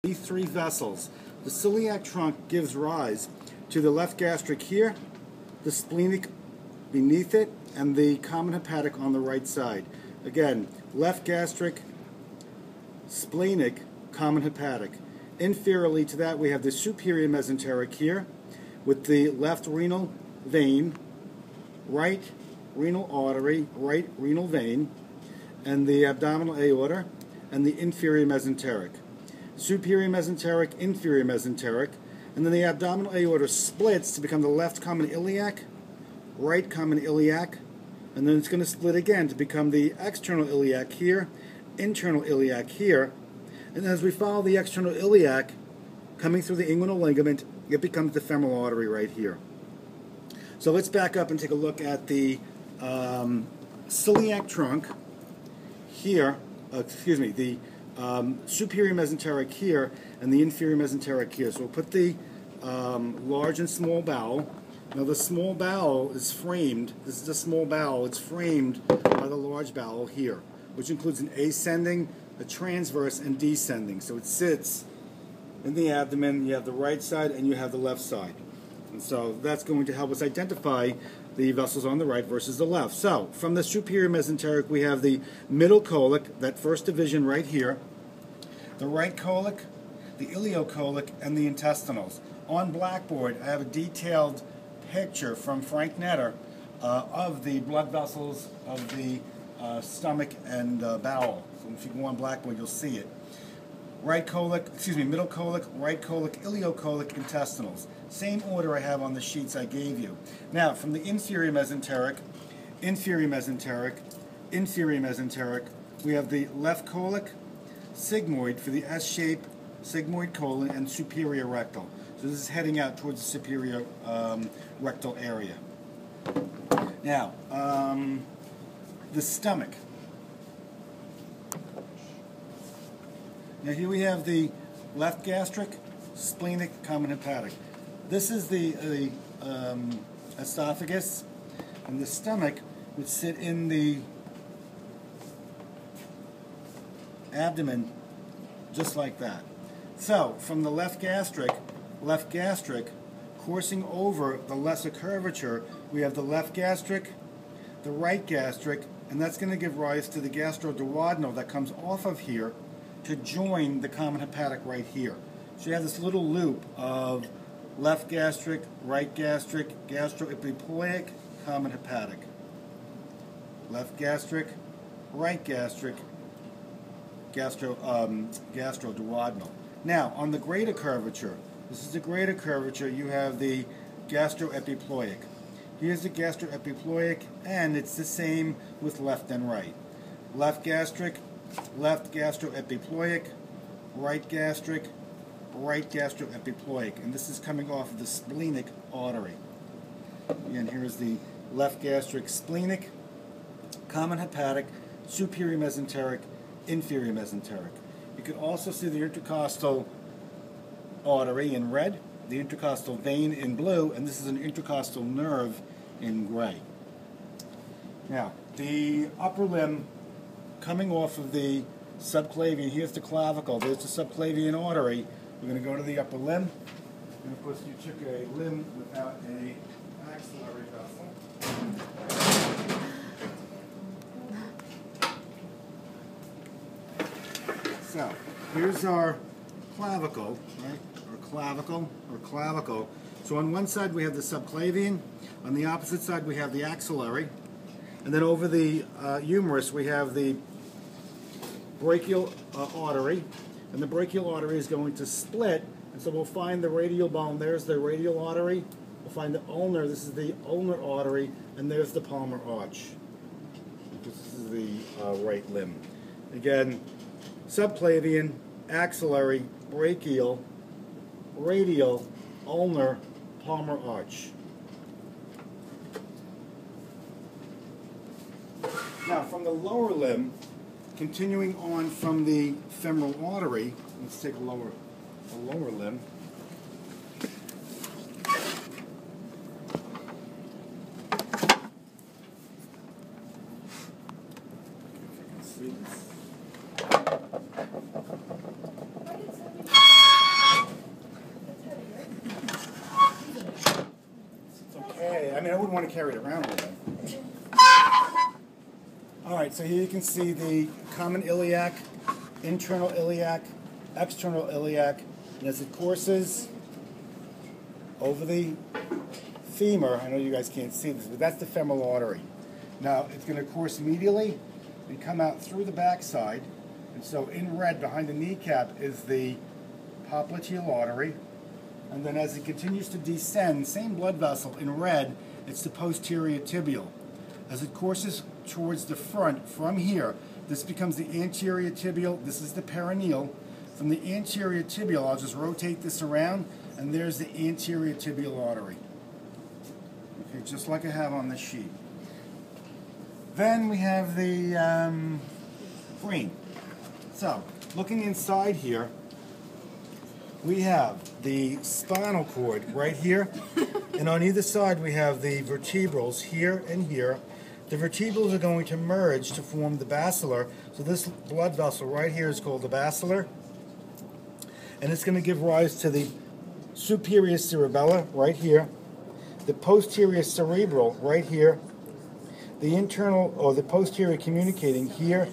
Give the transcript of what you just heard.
These three vessels. The celiac trunk gives rise to the left gastric here, the splenic beneath it, and the common hepatic on the right side. Again, left gastric, splenic, common hepatic. Inferiorly to that, we have the superior mesenteric here with the left renal vein, right renal artery, right renal vein, and the abdominal aorta, and the inferior mesenteric. Superior mesenteric, inferior mesenteric, and then the abdominal aorta splits to become the left common iliac, right common iliac, and then it's going to split again to become the external iliac here, internal iliac here, and as we follow the external iliac coming through the inguinal ligament, it becomes the femoral artery right here. So let's back up and take a look at the celiac trunk here, the superior mesenteric here and the inferior mesenteric here. So we'll put the large and small bowel. Now the small bowel is framed, this is the small bowel, it's framed by the large bowel here, which includes an ascending, a transverse, and descending. So it sits in the abdomen, you have the right side and you have the left side. And so that's going to help us identify the vessels on the right versus the left. So from the superior mesenteric we have the middle colic, that first division right here, the right colic, the ileocolic, and the intestinals. On Blackboard I have a detailed picture from Frank Netter of the blood vessels of the stomach and bowel. So if you go on Blackboard you'll see it. Right colic, middle colic, right colic, ileocolic, intestinals. Same order I have on the sheets I gave you. Now, from the inferior mesenteric, inferior mesenteric, inferior mesenteric, we have the left colic, sigmoid for the S-shape, sigmoid colon, and superior rectal. So this is heading out towards the superior rectal area. Now, the stomach. Now here we have the left gastric, splenic, common hepatic. This is the esophagus, and the stomach would sit in the abdomen just like that. So from the left gastric, coursing over the lesser curvature, we have the left gastric, the right gastric, and that's going to give rise to the gastroduodenal that comes off of here to join the common hepatic right here. So you have this little loop of left gastric, right gastric, gastroepiploic, common hepatic. Left gastric, right gastric, gastroduodenal. Now, on the greater curvature, this is the greater curvature, you have the gastroepiploic. Here's the gastroepiploic, and it's the same with left and right. Left gastric, left gastroepiploic, right gastric, right gastroepiploic, and this is coming off of the splenic artery. And here's the left gastric, splenic, common hepatic, superior mesenteric, inferior mesenteric. You can also see the intercostal artery in red, the intercostal vein in blue, and this is an intercostal nerve in gray. Now, the upper limb coming off of the subclavian, here's the clavicle, there's the subclavian artery. We're going to go to the upper limb, and of course you took a limb without a axillary vessel. So, here's our clavicle, right, or clavicle. So on one side we have the subclavian, on the opposite side we have the axillary, and then over the humerus we have the brachial artery, and the brachial artery is going to split, and so we'll find the radial bone. There's the radial artery. We'll find the ulnar. This is the ulnar artery, and there's the palmar arch. This is the right limb. Again, subclavian, axillary, brachial, radial, ulnar, palmar arch. Now, from the lower limb, continuing on from the femoral artery, let's take a lower limb. If you can see this. mean, I wouldn't want to carry it around with me. All right, so here you can see the common iliac, internal iliac, external iliac, and as it courses over the femur, I know you guys can't see this, but that's the femoral artery. Now, it's going to course medially and come out through the backside. And so in red behind the kneecap is the popliteal artery. And then as it continues to descend, same blood vessel, in red, it's the posterior tibial. As it courses towards the front from here, this becomes the anterior tibial, this is the perineal. From the anterior tibial, I'll just rotate this around, and there's the anterior tibial artery. Okay, just like I have on this sheet. Then we have the green. So, looking inside here, we have the spinal cord right here, and on either side we have the vertebrals here and here. The vertebrals are going to merge to form the basilar, so this blood vessel right here is called the basilar, and it's going to give rise to the superior cerebellar right here, the posterior cerebral right here, the internal or the posterior communicating here